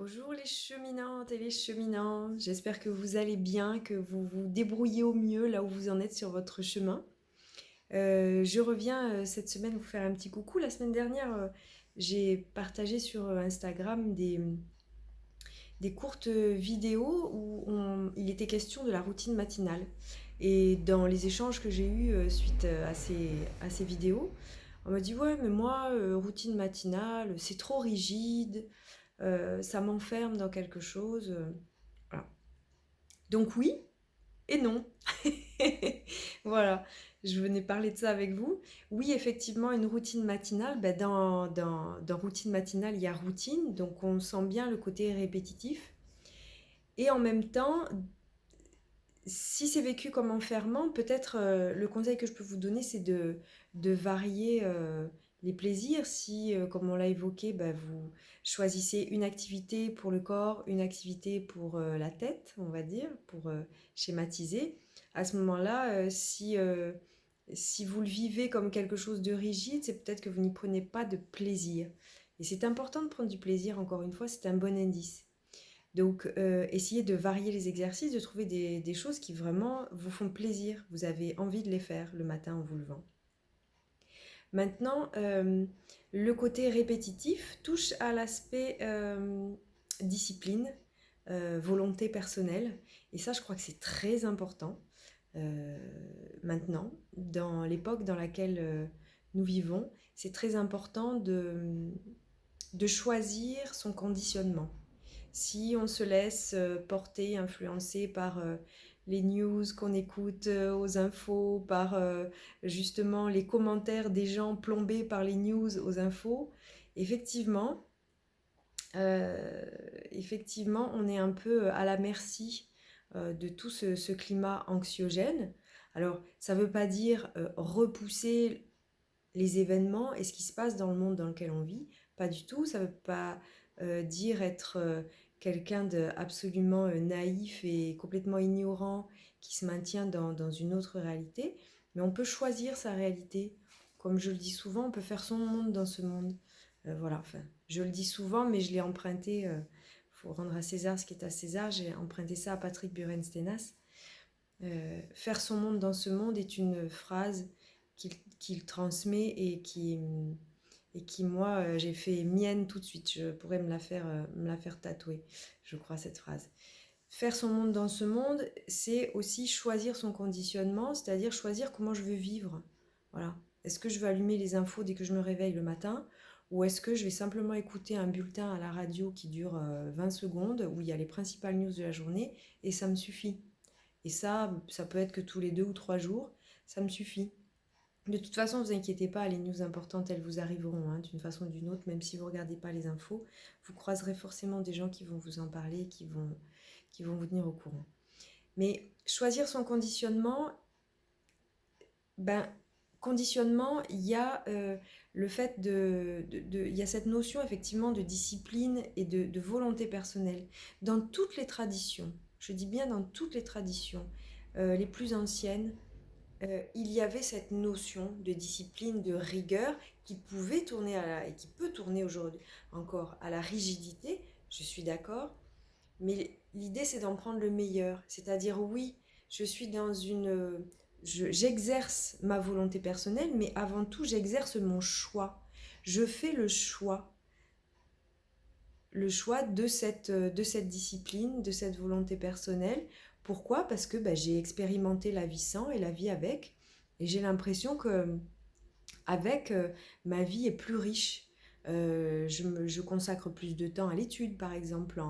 Bonjour les cheminantes et les cheminants, j'espère que vous allez bien, que vous vous débrouillez au mieux là où vous en êtes sur votre chemin. Je reviens cette semaine vous faire un petit coucou. La semaine dernière, j'ai partagé sur Instagram des courtes vidéos où il était question de la routine matinale. Et dans les échanges que j'ai eus suite à ces vidéos, on m'a dit ouais mais moi, routine matinale, c'est trop rigide, ça m'enferme dans quelque chose. Voilà. Donc oui et non. Voilà, je venais parler de ça avec vous. Oui, effectivement, une routine matinale, ben dans routine matinale, il y a routine, donc on sent bien le côté répétitif. Et en même temps, si c'est vécu comme enfermant, peut-être le conseil que je peux vous donner, c'est de varier les plaisirs. Si, comme on l'a évoqué, bah, vous choisissez une activité pour le corps, une activité pour la tête, on va dire, pour schématiser, à ce moment-là, si vous le vivez comme quelque chose de rigide, c'est peut-être que vous n'y prenez pas de plaisir. Et c'est important de prendre du plaisir, encore une fois, c'est un bon indice. Donc, essayez de varier les exercices, de trouver des choses qui vraiment vous font plaisir. Vous avez envie de les faire le matin en vous levant. Maintenant, le côté répétitif touche à l'aspect discipline, volonté personnelle. Et ça, je crois que c'est très important maintenant, dans l'époque dans laquelle nous vivons. C'est très important de choisir son conditionnement. Si on se laisse porter, influencer par les news qu'on écoute aux infos, par justement les commentaires des gens plombés par les news aux infos, effectivement, euh, effectivement, on est un peu à la merci de tout ce climat anxiogène. Alors, ça ne veut pas dire repousser les événements et ce qui se passe dans le monde dans lequel on vit. Pas du tout. Ça ne veut pas dire être quelqu'un d'absolument naïf et complètement ignorant qui se maintient dans une autre réalité. Mais on peut choisir sa réalité. Comme je le dis souvent, on peut faire son monde dans ce monde. Voilà, enfin, je le dis souvent, mais je l'ai emprunté. Faut rendre à César ce qui est à César. J'ai emprunté ça à Patrick Burenstenas. Faire son monde dans ce monde est une phrase qu'il transmet et qui moi, j'ai fait mienne tout de suite. Je pourrais me la faire tatouer, je crois, cette phrase. Faire son monde dans ce monde, c'est aussi choisir son conditionnement, c'est-à-dire choisir comment je veux vivre. Voilà. Est-ce que je veux allumer les infos dès que je me réveille le matin, ou est-ce que je vais simplement écouter un bulletin à la radio qui dure 20 secondes, où il y a les principales news de la journée, et ça me suffit. Et ça peut être que tous les 2 ou 3 jours, ça me suffit. De toute façon, vous inquiétez pas, les news importantes, elles vous arriveront d'une façon ou d'une autre, même si vous ne regardez pas les infos, vous croiserez forcément des gens qui vont vous en parler, qui vont vous tenir au courant. Mais choisir son conditionnement, ben, conditionnement, il y a le fait il y a cette notion effectivement de discipline et de volonté personnelle. Dans toutes les traditions, je dis bien dans toutes les traditions, les plus anciennes, il y avait cette notion de discipline, de rigueur qui pouvait tourner et qui peut tourner aujourd'hui encore à la rigidité, je suis d'accord, mais l'idée c'est d'en prendre le meilleur, c'est-à-dire oui, je suis j'exerce ma volonté personnelle, mais avant tout j'exerce mon choix. Je fais le choix de cette discipline, de cette volonté personnelle. Pourquoi? Parce que j'ai expérimenté la vie sans et la vie avec, et j'ai l'impression que avec ma vie est plus riche. Je consacre plus de temps à l'étude, par exemple,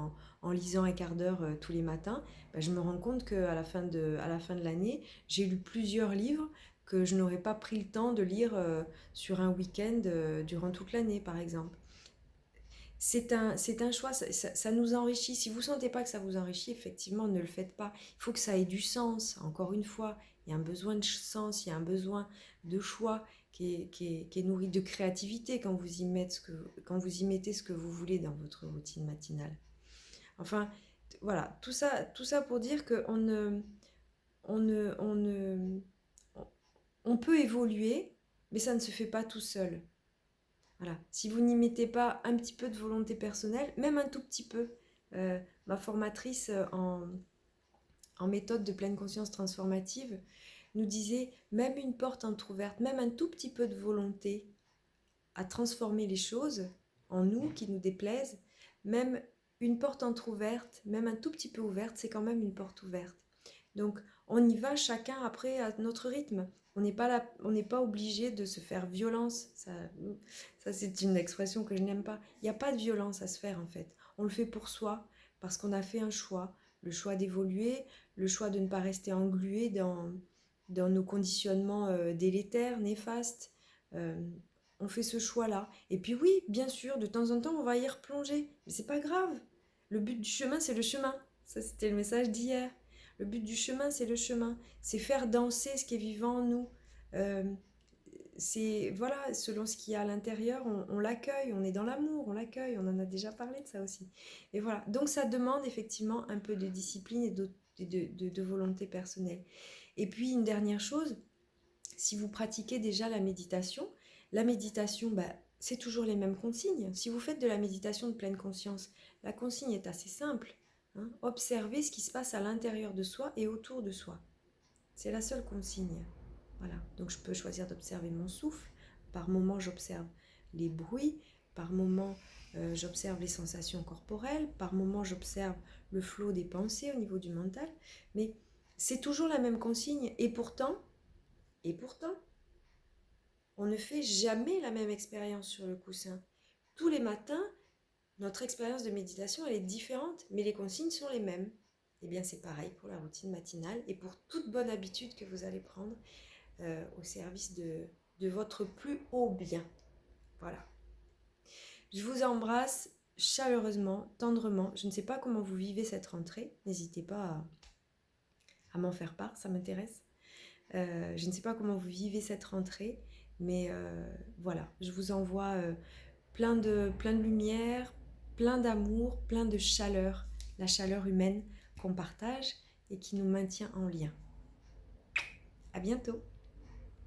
en lisant un quart d'heure tous les matins. Je me rends compte qu'à à la fin de l'année, j'ai lu plusieurs livres que je n'aurais pas pris le temps de lire sur un week-end durant toute l'année, par exemple. C'est un choix, ça nous enrichit. Si vous ne sentez pas que ça vous enrichit, effectivement, ne le faites pas. Il faut que ça ait du sens, encore une fois. Il y a un besoin de sens, il y a un besoin de choix qui est nourri de créativité quand vous y mettez ce que vous voulez dans votre routine matinale. Enfin, voilà, tout ça pour dire qu'on ne, on ne, on ne, on peut évoluer, mais ça ne se fait pas tout seul. Voilà. Si vous n'y mettez pas un petit peu de volonté personnelle, même un tout petit peu, ma formatrice en méthode de pleine conscience transformative nous disait, même une porte entrouverte, même un tout petit peu de volonté à transformer les choses en nous qui nous déplaisent, même une porte entrouverte, même un tout petit peu ouverte, c'est quand même une porte ouverte. Donc on y va chacun après à notre rythme. On n'est pas obligé de se faire violence. Ça c'est une expression que je n'aime pas. Il n'y a pas de violence à se faire en fait. On le fait pour soi parce qu'on a fait un choix. Le choix d'évoluer, le choix de ne pas rester englué dans nos conditionnements délétères, néfastes. Euh, on fait ce choix-là. Et puis oui, bien sûr, de temps en temps, on va y replonger. Mais c'est pas grave. Le but du chemin, c'est le chemin. Ça, c'était le message d'hier. Le but du chemin, c'est le chemin. C'est faire danser ce qui est vivant en nous. Euh, c'est, voilà, selon ce qu'il y a à l'intérieur, on l'accueille, on est dans l'amour, on l'accueille, on en a déjà parlé de ça aussi. Et voilà, donc ça demande effectivement un peu de discipline et de volonté personnelle. Et puis une dernière chose, si vous pratiquez déjà la méditation, bah, c'est toujours les mêmes consignes. Si vous faites de la méditation de pleine conscience, la consigne est assez simple. Hein. Observez ce qui se passe à l'intérieur de soi et autour de soi. C'est la seule consigne. Voilà. Donc je peux choisir d'observer mon souffle. Par moment, j'observe les bruits. Par moment, j'observe les sensations corporelles. Par moment, j'observe le flot des pensées au niveau du mental. Mais c'est toujours la même consigne. Et pourtant, on ne fait jamais la même expérience sur le coussin. Tous les matins, notre expérience de méditation, elle est différente, mais les consignes sont les mêmes. Eh bien, c'est pareil pour la routine matinale et pour toute bonne habitude que vous allez prendre au service de votre plus haut bien. Voilà. Je vous embrasse chaleureusement, tendrement. Je ne sais pas comment vous vivez cette rentrée. N'hésitez pas à m'en faire part, ça m'intéresse. Je ne sais pas comment vous vivez cette rentrée, mais voilà, je vous envoie plein de lumière, plein d'amour, plein de chaleur, la chaleur humaine qu'on partage et qui nous maintient en lien. À bientôt!